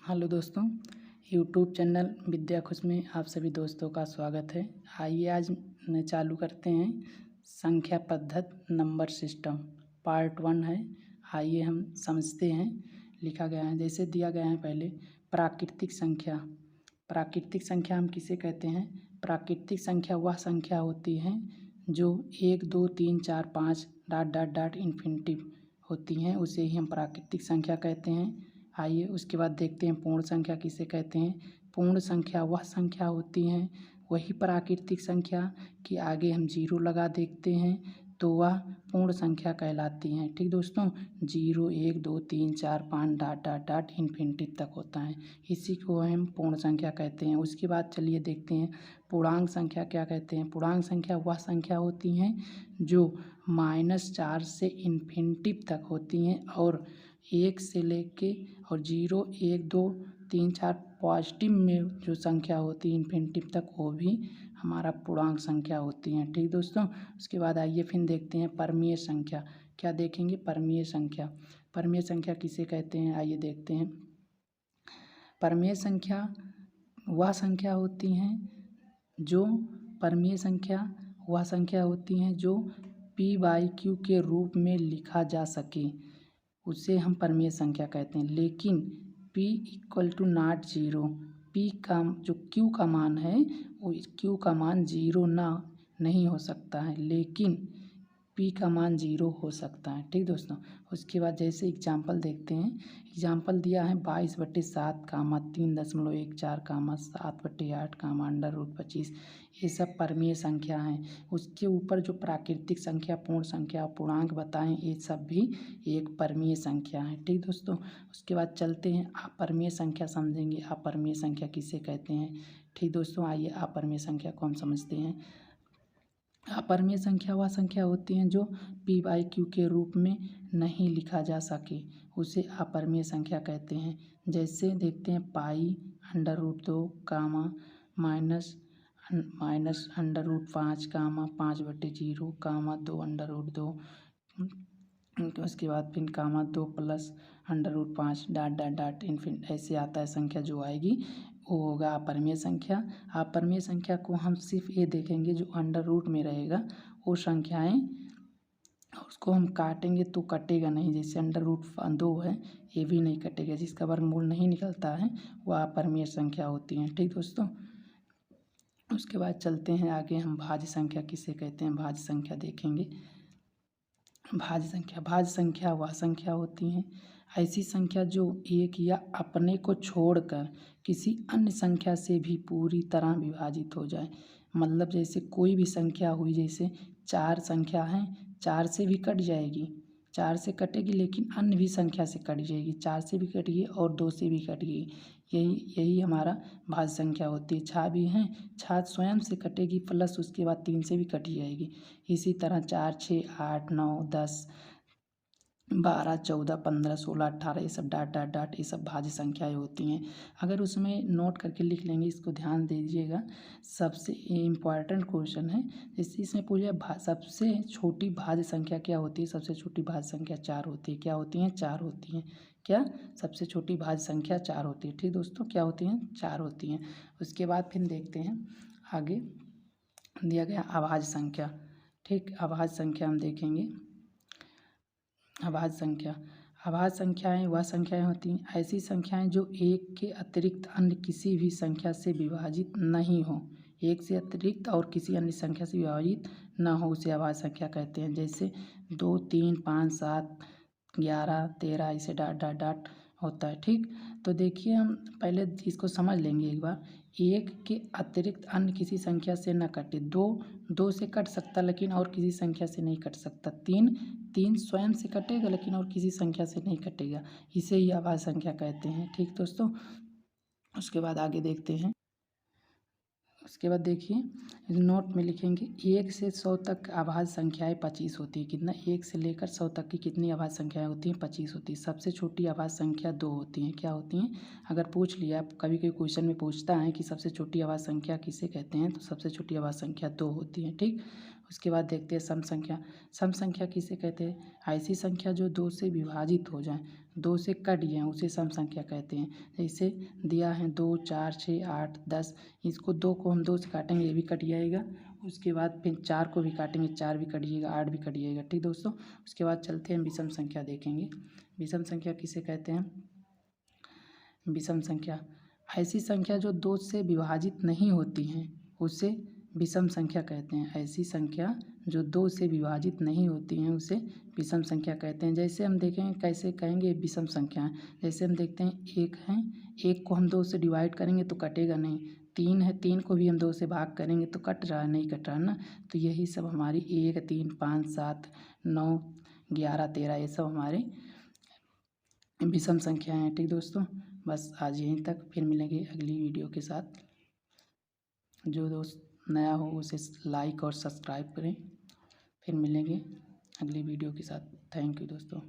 Hello दोस्तों, YouTube channel विद्या खुश में आप सभी दोस्तों का स्वागत है। आइए आज चालू करते हैं संख्या पद्धति नंबर सिस्टम पार्ट 1 है। आइए हम समझते हैं। लिखा गया है, जैसे दिया गया है पहले प्राकृतिक संख्या। प्राकृतिक संख्या हम किसे कहते हैं? प्राकृतिक संख्या वह संख्या होती है जो 1 2 3 4 5 डॉट डॉट डॉट इन्फिनिटिव होती हैं, उसे ही हम प्राकृतिक संख्या कहते हैं। आइए उसके बाद देखते हैं पूर्ण संख्या किसे कहते हैं। पूर्ण संख्या वह संख्या होती हैं, वही प्राकृतिक संख्या कि आगे हम जीरो लगा देखते हैं तो वह पूर्ण संख्या कहलाती हैं। ठीक दोस्तों, 0 1 2 3 4 5 डॉट डॉट डॉट इन्फिनिटिव तक होता है, इसी को हम पूर्ण संख्या कहते हैं। उसके बाद चलिए देखते हैं पूर्णांक संख्या क्या कहते हैं। पूर्णांक संख्या वह संख्या होती हैं जो -4 से इन्फिनिटिव तक होती हैं और 1 से लेके और 0 1 2 3 4 पॉजिटिव में जो संख्या होती है इन्फिनिटिव तक, वो भी हमारा पूर्णांक संख्या होती हैं। ठीक दोस्तों, उसके बाद आइए फिर देखते हैं परमीय संख्या। क्या देखेंगे? परमीय संख्या। परमीय संख्या किसे कहते हैं आइए देखते हैं। परमीय संख्या वह संख्या होती हैं जो परमीय संख्या वह संख्या होती हैं जो p/q के रूप में लिखा जा सके, उसे हम परमीय संख्या कहते हैं। लेकिन p = नॉट 0, p का जो q का मान है वो q का मान 0 नहीं हो सकता है, लेकिन p का मान 0 हो सकता है। ठीक दोस्तों, उसके बाद जैसे एग्जाम्पल देखते हैं। एग्जाम्पल दिया है 22/7 3.14 7/8 √25। ये सब परमीय संख्या हैं। उसके ऊपर जो प्राकृतिक संख्या, पूर्ण संख्या, पूर्णांक बताएं, ये सब भी एक परमीय संख्या है। ठीक दोस्तों, उसके बाद चलते हैं अपरमीय संख्या समझेंगे। अपरमीय संख्या किसे कहते हैं? ठीक दोस्तों, आइए अपरमीय संख्या को हम समझते हैं। अपरमीय संख्या वह संख्या होती हैं जो p/q के रूप में नहीं लिखा जा सके, उसे अपरमीय संख्या कहते हैं। जैसे देखते हैं पाई √2 माइनस √5 5/0 2 √2। उसके बाद फिर 2 plus √5 dot dot dot infinite ऐसे आता है संख्या, जो आएगी वो होगा अपरमीय संख्या। अपरमीय संख्या को हम सिर्फ ये देखेंगे जो अंडर रूट में रहेगा वो संख्याएं, उसको हम काटेंगे तो कटेगा नहीं। जैसे √2 है, ये भी नहीं कटेगा, जिसका वर्गमूल नहीं निकलता है वह अपरमीय संख्या होती है। ठीक दोस्तों, उसके बाद चलते हैं आगे। हम भाज्य संख्या किसे कहते हैं? भाज्य संख्या देखेंगे। भाज्य संख्या वह संख्या होती हैं, ऐसी संख्या जो एक या अपने को छोड़कर किसी अन्य संख्या से भी पूरी तरह विभाजित हो जाए। मतलब जैसे कोई भी संख्या हुई, जैसे 4 संख्या है, 4 से भी कट जाएगी, 4 से कटेगी, लेकिन अन्य भी संख्या से कट जाएगी, 4 से भी कटेगी और 2 से भी कटेगी। यही हमारा भाज्य संख्या होती है। 6 भी हैं, 6 स्वयं से कटेगी, प्लस उसके बाद 3 से भी कट जाएगी। इसी तरह 4 6 8 9 10 12 14 15 16 18 ये सब डॉट डॉट डॉट ये सब भाज्य संख्याएं होती हैं। अगर उसमें नोट करके लिख लेंगे, इसको ध्यान दीजिएगा, सबसे इम्पॉर्टेंट क्वेश्चन है। जैसे इसमें पूछा सबसे छोटी भाज्य संख्या क्या होती है? सबसे छोटी भाज्य संख्या 4 होती है। क्या होती हैं? 4 होती हैं। क्या? सबसे छोटी भाज्य संख्या 4 होती है। ठीक दोस्तों, क्या होती हैं? 4 होती हैं। उसके बाद फिर देखते हैं आगे दिया गया अभाज्य संख्या। ठीक, अभाज्य संख्या हम देखेंगे। अभाज्य संख्याएं वह संख्याएं होती हैं, ऐसी संख्याएं जो एक के अतिरिक्त अन्य किसी भी संख्या से विभाजित नहीं हो। एक से अतिरिक्त और किसी अन्य संख्या से विभाजित ना हो, उसे अभाज्य संख्या कहते हैं। जैसे 2 3 5 7 11 13 इसे डॉट डॉट डॉट होता है। ठीक, तो देखिए हम पहले इसको समझ लेंगे एक बार। एक के अतिरिक्त अन्य किसी संख्या से न कटे। 2 से कट सकता, लेकिन और किसी संख्या से नहीं कट सकता। 3 स्वयं से कटेगा, लेकिन और किसी संख्या से नहीं कटेगा, इसे ही अभाज्य संख्या कहते हैं। ठीक दोस्तों, उसके बाद आगे देखते हैं। उसके बाद देखिए नोट में लिखेंगे 1 से 100 तक अभाज्य संख्याएं 25 होती है। कितना? 1 से लेकर 100 तक की कितनी अभाज्य संख्याएं होती हैं? 25 होती है। सबसे छोटी अभाज्य संख्या 2 होती हैं। क्या होती हैं? अगर पूछ लिया, कभी कभी क्वेश्चन में पूछता है कि सबसे छोटी अभाज्य संख्या किसे कहते हैं, तो सबसे छोटी अभाज्य संख्या 2 होती है। ठीक, उसके बाद देखते हैं सम संख्या। सम संख्या किसे कहते हैं? ऐसी संख्या जो 2 से विभाजित हो जाए, 2 से कट जाए, उसे सम संख्या कहते हैं। जैसे दिया है 2, 4, 6, 8, 10, इसको 2 को हम 2 से काटेंगे, ये भी कट जाएगा। उसके बाद फिर 4 को भी काटेंगे, 4 भी कट जाएगा, 8 भी कट जाएगा। ठीक दोस्तों, उसके बाद चलते हैं विषम संख्या देखेंगे। विषम संख्या किसे कहते हैं? विषम संख्या ऐसी संख्या जो 2 से विभाजित नहीं होती हैं, उसे विषम संख्या कहते हैं। ऐसी संख्या जो 2 से विभाजित नहीं होती हैं, उसे विषम संख्या कहते हैं। जैसे हम देखें कैसे कहेंगे विषम संख्या है। जैसे हम देखते हैं 1 है, 1 को हम 2 से डिवाइड करेंगे तो कटेगा नहीं। 3 है, 3 को भी हम 2 से भाग करेंगे तो कट रहा है, नहीं कट रहा है ना। तो यही सब हमारी 1, 3, 5, 7, 9, 11, 13 ये सब हमारे विषम संख्या हैं। ठीक दोस्तों, बस आज यहीं तक, फिर मिलेंगे अगली वीडियो के साथ। जो दोस्त नया हो उसे लाइक और सब्सक्राइब करें। फिर मिलेंगे अगली वीडियो के साथ। थैंक यू दोस्तों।